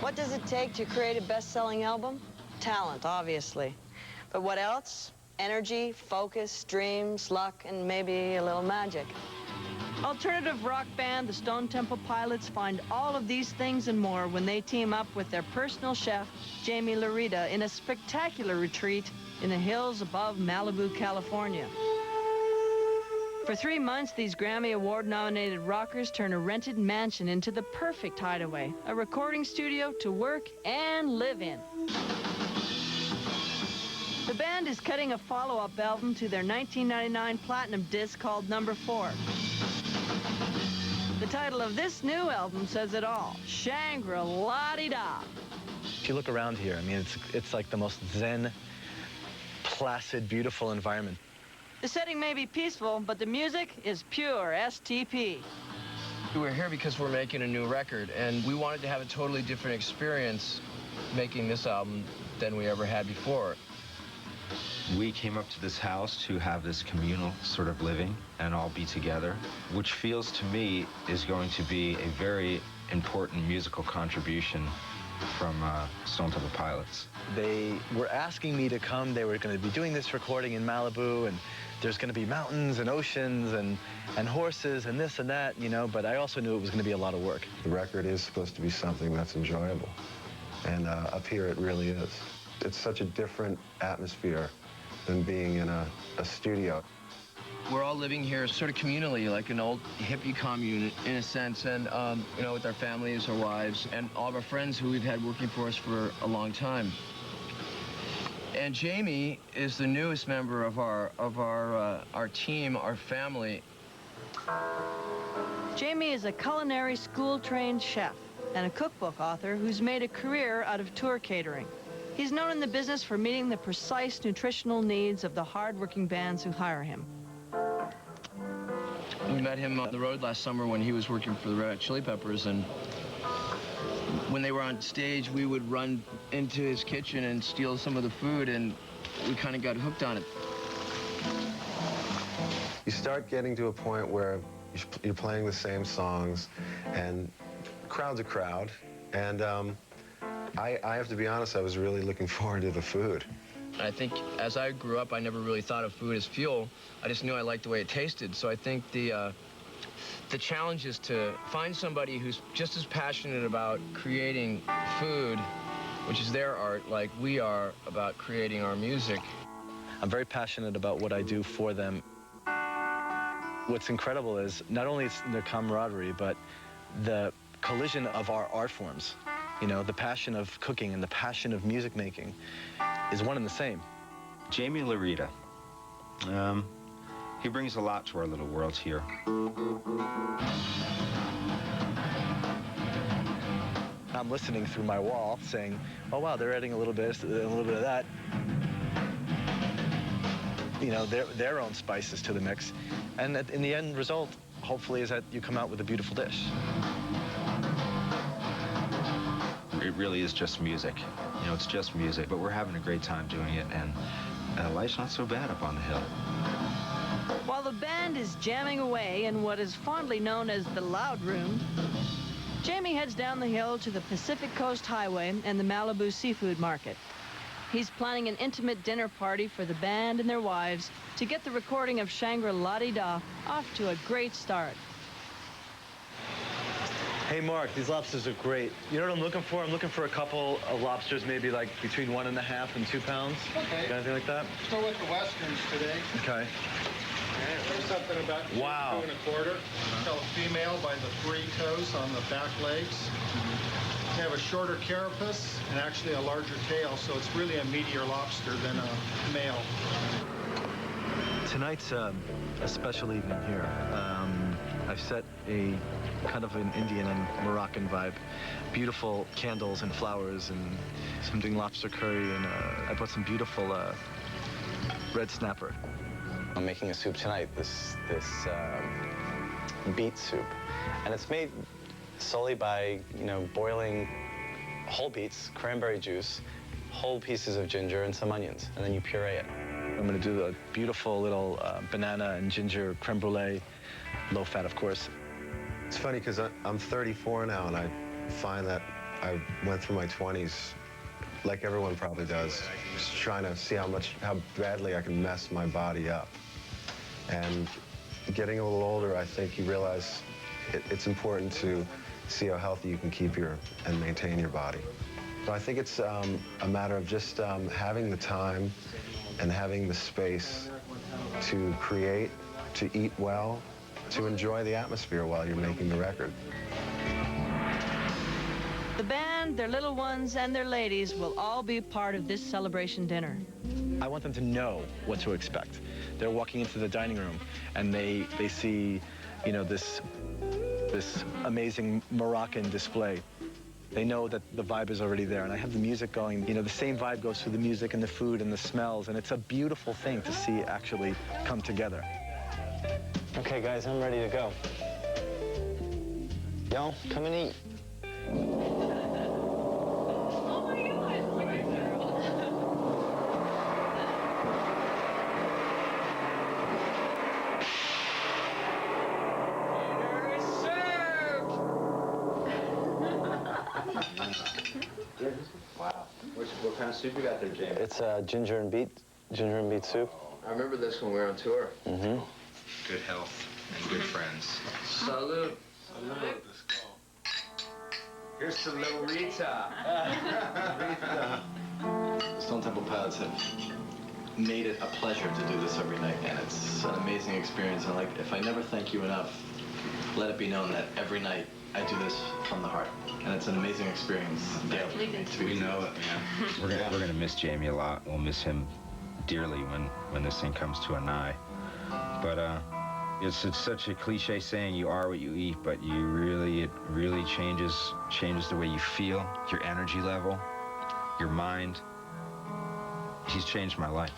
What does it take to create a best-selling album? Talent, obviously. But what else? Energy, focus, dreams, luck, and maybe a little magic. Alternative rock band, the Stone Temple Pilots, find all of these things and more when they team up with their personal chef, Jamie Larita, in a spectacular retreat in the hills above Malibu, California. For 3 months, these Grammy Award-nominated rockers turn a rented mansion into the perfect hideaway, a recording studio to work and live in. The band is cutting a follow-up album to their 1999 platinum disc called Number 4. The title of this new album says it all, Shangri-La-Di-Da. If you look around here, I mean, it's like the most zen, placid, beautiful environment. The setting may be peaceful, but the music is pure STP. We're here because we're making a new record, and we wanted to have a totally different experience making this album than we ever had before. We came up to this house to have this communal sort of living and all be together, which feels to me is going to be a very important musical contribution from Stone Temple Pilots. They were asking me to come. They were going to be doing this recording in Malibu, and there's going to be mountains and oceans and horses and this and that, you know, but I also knew it was going to be a lot of work. The record is supposed to be something that's enjoyable, and up here it really is. It's such a different atmosphere than being in a studio. We're all living here sort of communally, like an old hippie commune in a sense, and you know, with our families, our wives, and all of our friends who we've had working for us for a long time. And Jamie is the newest member of our team, our family. Jamie is a culinary school-trained chef and a cookbook author who's made a career out of tour catering. He's known in the business for meeting the precise nutritional needs of the hard-working bands who hire him. We met him on the road last summer when he was working for the Red Hot Chili Peppers, and when they were on stage, we would run into his kitchen and steal some of the food, and we kind of got hooked on it. You start getting to a point where you're playing the same songs, and crowd's a crowd, and I have to be honest, I was really looking forward to the food. I think as I grew up, I never really thought of food as fuel. I just knew I liked the way it tasted. So I think the challenge is to find somebody who's just as passionate about creating food, which is their art, like we are about creating our music. I'm very passionate about what I do for them. What's incredible is not only it's the camaraderie, but the collision of our art forms. You know, the passion of cooking and the passion of music making is one and the same. Jamie Larita, he brings a lot to our little world here. I'm listening through my wall saying, oh wow, they're adding a little bit of that. You know, their own spices to the mix. And in the end result, hopefully, is that you come out with a beautiful dish. It really is just music. You know, it's just music, but we're having a great time doing it, and life's not so bad up on the hill. While the band is jamming away in what is fondly known as the Loud Room, Jamie heads down the hill to the Pacific Coast Highway and the Malibu Seafood Market. He's planning an intimate dinner party for the band and their wives to get the recording of Shangri-La-Di-Da off to a great start. Hey, Mark, these lobsters are great. You know what I'm looking for? I'm looking for a couple of lobsters, maybe like between 1.5 and 2 pounds. Okay. Got anything like that? Let's go with the Westerns today. Okay. Okay, there's something about 2 Wow. 2 1/4. Tell a female by the 3 toes on the back legs. They have a shorter carapace and actually a larger tail, so it's really a meatier lobster than a male. Tonight's a special evening here. I've set a kind of an Indian and Moroccan vibe. Beautiful candles and flowers, and I'm doing lobster curry, and I brought some beautiful red snapper. I'm making a soup tonight, this beet soup, and it's made solely by, you know, boiling whole beets, cranberry juice, whole pieces of ginger, and some onions, and then you puree it. I'm going to do a beautiful little banana and ginger creme brulee, low fat, of course. It's funny because I'm 34 now, and I find that I went through my 20s, like everyone probably does, just trying to see how badly I can mess my body up. And getting a little older, I think you realize it's important to see how healthy you can keep and maintain your body. So I think it's a matter of just having the time and having the space to create, to eat well, to enjoy the atmosphere while you're making the record. The band, their little ones, and their ladies will all be part of this celebration dinner. I want them to know what to expect. They're walking into the dining room and they see, you know, this amazing Moroccan display. They know that the vibe is already there, and I have the music going. You know, the same vibe goes through the music and the food and the smells, and it's a beautiful thing to see actually come together. Okay, guys, I'm ready to go. Y'all, come and eat. Wow. What kind of soup you got there, James? It's ginger and beet soup. I remember this when we were on tour. Mm-hmm. Good health and good friends. Salud. Here's to little Rita. Stone Temple Pilots have made it a pleasure to do this every night, and it's an amazing experience. And like, if I never thank you enough, let it be known that every night I do this from the heart, and it's an amazing experience. We know it, man. We're gonna miss Jamie a lot. We'll miss him dearly when this thing comes to an eye. But it's such a cliche saying, you are what you eat, but it really changes the way you feel, your energy level, your mind. He's changed my life.